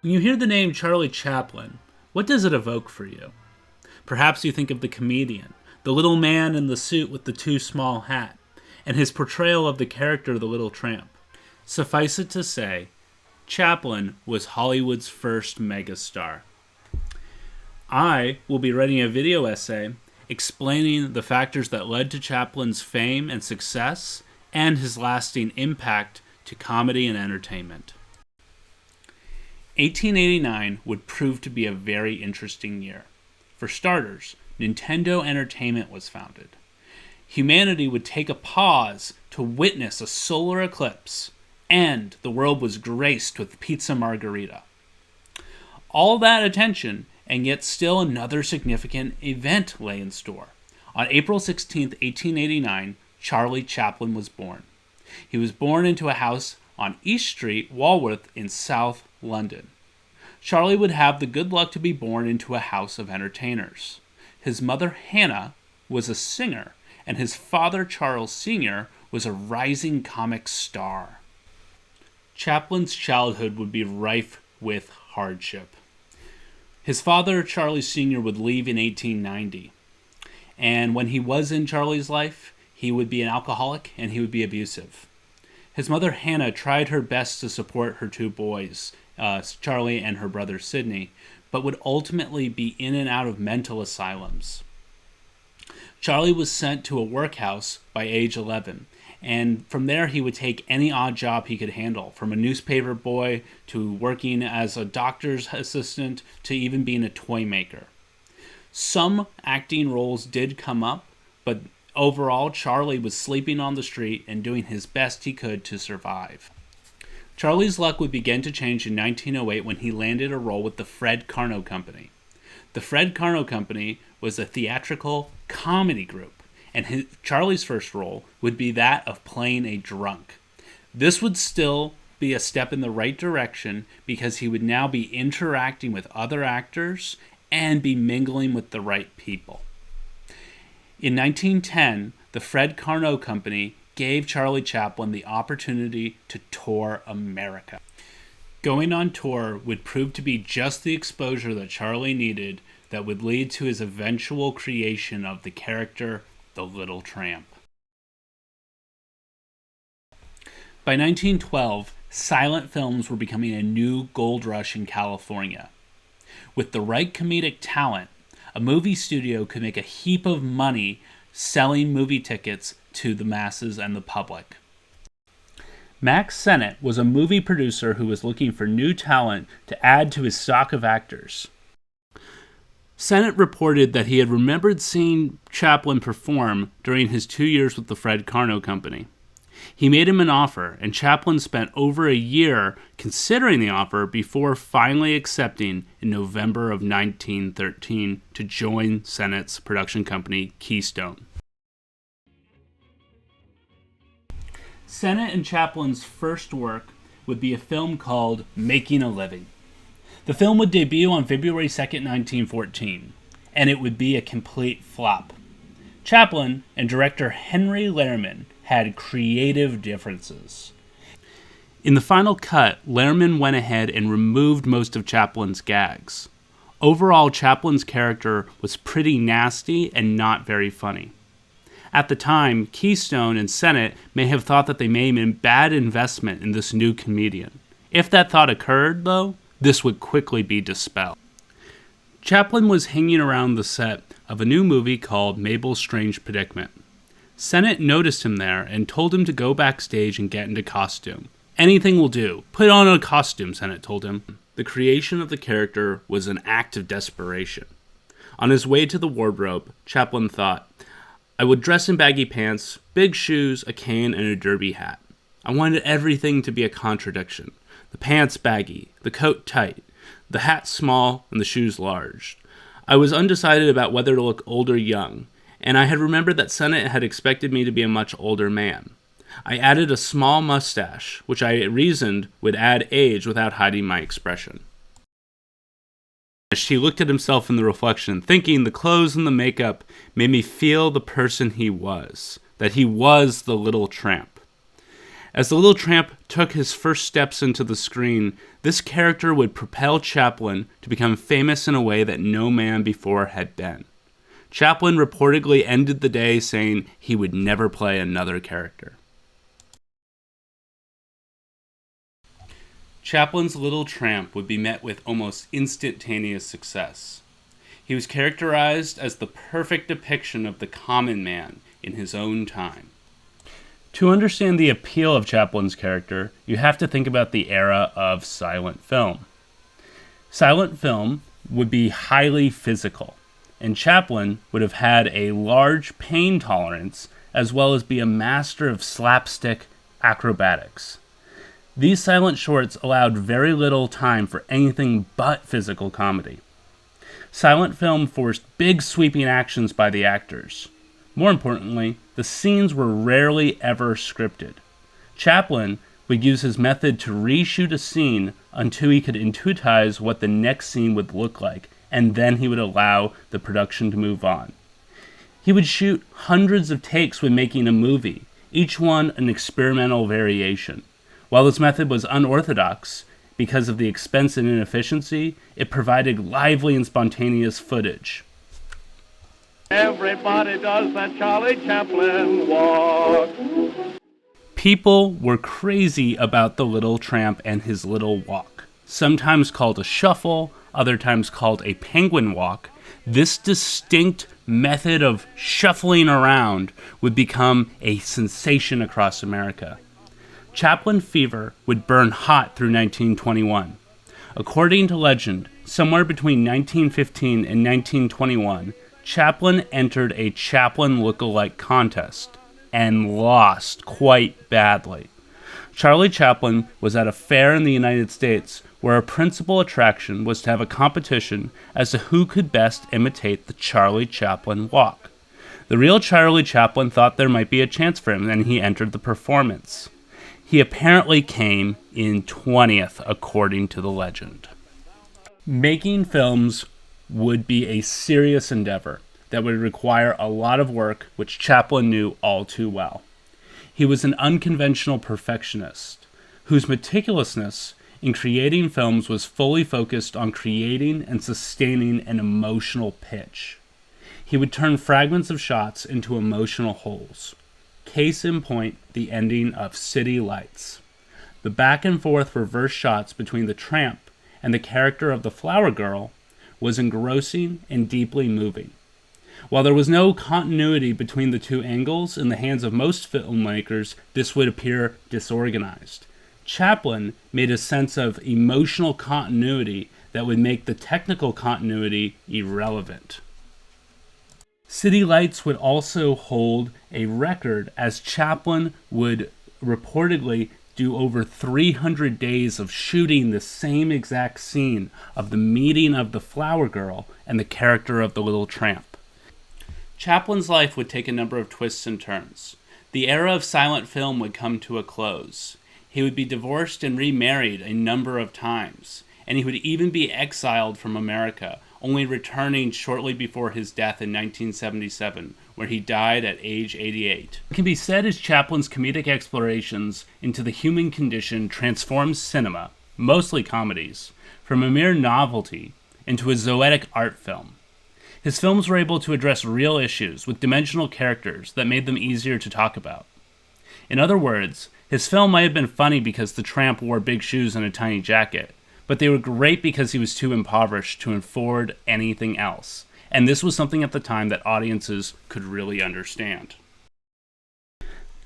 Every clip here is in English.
When you hear the name Charlie Chaplin, what does it evoke for you? Perhaps you think of the comedian, the little man in the suit with the too small hat, and his portrayal of the character the little tramp. Suffice it to say, Chaplin was Hollywood's first megastar. I will be writing a video essay explaining the factors that led to Chaplin's fame and success and his lasting impact to comedy and entertainment. 1889 would prove to be a very interesting year. For starters, Nintendo Entertainment was founded. Humanity would take a pause to witness a solar eclipse, and the world was graced with pizza margarita. All that attention, and yet still another significant event lay in store. On April 16, 1889, Charlie Chaplin was born. He was born into a house on East Street, Walworth, in South London. Charlie would have the good luck to be born into a house of entertainers. His mother, Hannah, was a singer, and his father, Charles Sr., was a rising comic star. Chaplin's childhood would be rife with hardship. His father, Charlie Sr., would leave in 1890, and when he was in Charlie's life, he would be an alcoholic and he would be abusive. His mother, Hannah, tried her best to support her two boys, Charlie and her brother Sidney, but would ultimately be in and out of mental asylums. Charlie was sent to a workhouse by age 11, and from there he would take any odd job he could handle, from a newspaper boy to working as a doctor's assistant to even being a toy maker. Some acting roles did come up, but overall Charlie was sleeping on the street and doing his best he could to survive. Charlie's luck would begin to change in 1908 when he landed a role with the Fred Carno Company. The Fred Carno Company was a theatrical comedy group, and Charlie's first role would be that of playing a drunk. This would still be a step in the right direction because he would now be interacting with other actors and be mingling with the right people. In 1910, the Fred Carno Company gave Charlie Chaplin the opportunity to tour America. Going on tour would prove to be just the exposure that Charlie needed that would lead to his eventual creation of the character the Little Tramp. By 1912, silent films were becoming a new gold rush in California. With the right comedic talent, a movie studio could make a heap of money selling movie tickets to the masses and the public. Max Sennett was a movie producer who was looking for new talent to add to his stock of actors. Sennett reported that he had remembered seeing Chaplin perform during his 2 years with the Fred Carno Company. He made him an offer, and Chaplin spent over a year considering the offer before finally accepting in November of 1913 to join Sennett's production company, Keystone. Sennett and Chaplin's first work would be a film called Making a Living. The film would debut on February 2nd, 1914, and it would be a complete flop. Chaplin and director Henry Lehrman had creative differences. In the final cut, Lehrman went ahead and removed most of Chaplin's gags. Overall, Chaplin's character was pretty nasty and not very funny. At the time, Keystone and Sennett may have thought that they made a bad investment in this new comedian. If that thought occurred, though, this would quickly be dispelled. Chaplin was hanging around the set of a new movie called Mabel's Strange Predicament. Sennett noticed him there and told him to go backstage and get into costume. Anything will do. Put on a costume, Sennett told him. The creation of the character was an act of desperation. On his way to the wardrobe, Chaplin thought, I would dress in baggy pants, big shoes, a cane, and a derby hat. I wanted everything to be a contradiction. The pants baggy, the coat tight, the hat small, and the shoes large. I was undecided about whether to look old or young, and I had remembered that Sennett had expected me to be a much older man. I added a small mustache, which I reasoned would add age without hiding my expression. He looked at himself in the reflection, thinking the clothes and the makeup made me feel the person he was, that he was the little tramp. As the little tramp took his first steps into the screen, this character would propel Chaplin to become famous in a way that no man before had been. Chaplin reportedly ended the day saying he would never play another character. Chaplin's Little Tramp would be met with almost instantaneous success. He was characterized as the perfect depiction of the common man in his own time. To understand the appeal of Chaplin's character, you have to think about the era of silent film. Silent film would be highly physical, and Chaplin would have had a large pain tolerance as well as be a master of slapstick acrobatics. These silent shorts allowed very little time for anything but physical comedy. Silent film forced big sweeping actions by the actors. More importantly, the scenes were rarely ever scripted. Chaplin would use his method to reshoot a scene until he could intuitize what the next scene would look like, and then he would allow the production to move on. He would shoot hundreds of takes when making a movie, each one an experimental variation. While this method was unorthodox because of the expense and inefficiency, it provided lively and spontaneous footage. Everybody does that Charlie Chaplin walk. People were crazy about the Little Tramp and his little walk. Sometimes called a shuffle, other times called a penguin walk. This distinct method of shuffling around would become a sensation across America. Chaplin fever would burn hot through 1921. According to legend, somewhere between 1915 and 1921, Chaplin entered a Chaplin look-alike contest and lost quite badly. Charlie Chaplin was at a fair in the United States where a principal attraction was to have a competition as to who could best imitate the Charlie Chaplin walk. The real Charlie Chaplin thought there might be a chance for him, and he entered the performance. He apparently came in 20th, according to the legend. Making films would be a serious endeavor that would require a lot of work, which Chaplin knew all too well. He was an unconventional perfectionist, whose meticulousness in creating films was fully focused on creating and sustaining an emotional pitch. He would turn fragments of shots into emotional wholes. Case in point, the ending of City Lights. The back and forth reverse shots between the tramp and the character of the flower girl was engrossing and deeply moving. While there was no continuity between the two angles, in the hands of most filmmakers, this would appear disorganized. Chaplin made a sense of emotional continuity that would make the technical continuity irrelevant. City Lights would also hold a record, as Chaplin would reportedly do over 300 days of shooting the same exact scene of the meeting of the flower girl and the character of the little tramp. Chaplin's life would take a number of twists and turns. The era of silent film would come to a close. He would be divorced and remarried a number of times, and he would even be exiled from America, only returning shortly before his death in 1977, where he died at age 88. It can be said as Chaplin's comedic explorations into the human condition transformed cinema, mostly comedies, from a mere novelty into a zoetic art film. His films were able to address real issues with dimensional characters that made them easier to talk about. In other words, his film might have been funny because the tramp wore big shoes and a tiny jacket, but they were great because he was too impoverished to afford anything else. And this was something at the time that audiences could really understand.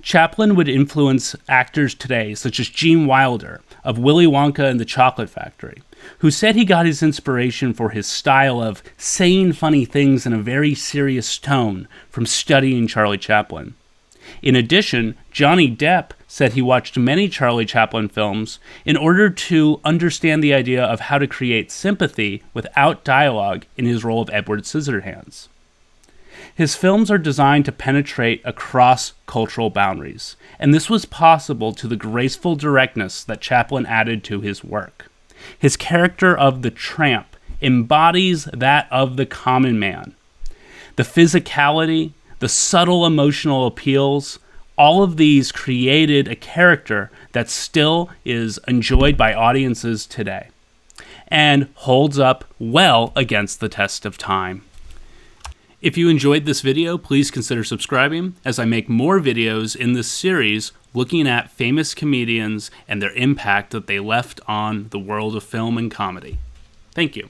Chaplin would influence actors today, such as Gene Wilder of Willy Wonka and the Chocolate Factory, who said he got his inspiration for his style of saying funny things in a very serious tone from studying Charlie Chaplin. In addition, Johnny Depp said he watched many Charlie Chaplin films in order to understand the idea of how to create sympathy without dialogue in his role of Edward Scissorhands. His films are designed to penetrate across cultural boundaries, and this was possible to the graceful directness that Chaplin added to his work. His character of the tramp embodies that of the common man. The physicality, the subtle emotional appeals, all of these created a character that still is enjoyed by audiences today and holds up well against the test of time. If you enjoyed this video, please consider subscribing as I make more videos in this series looking at famous comedians and their impact that they left on the world of film and comedy. Thank you.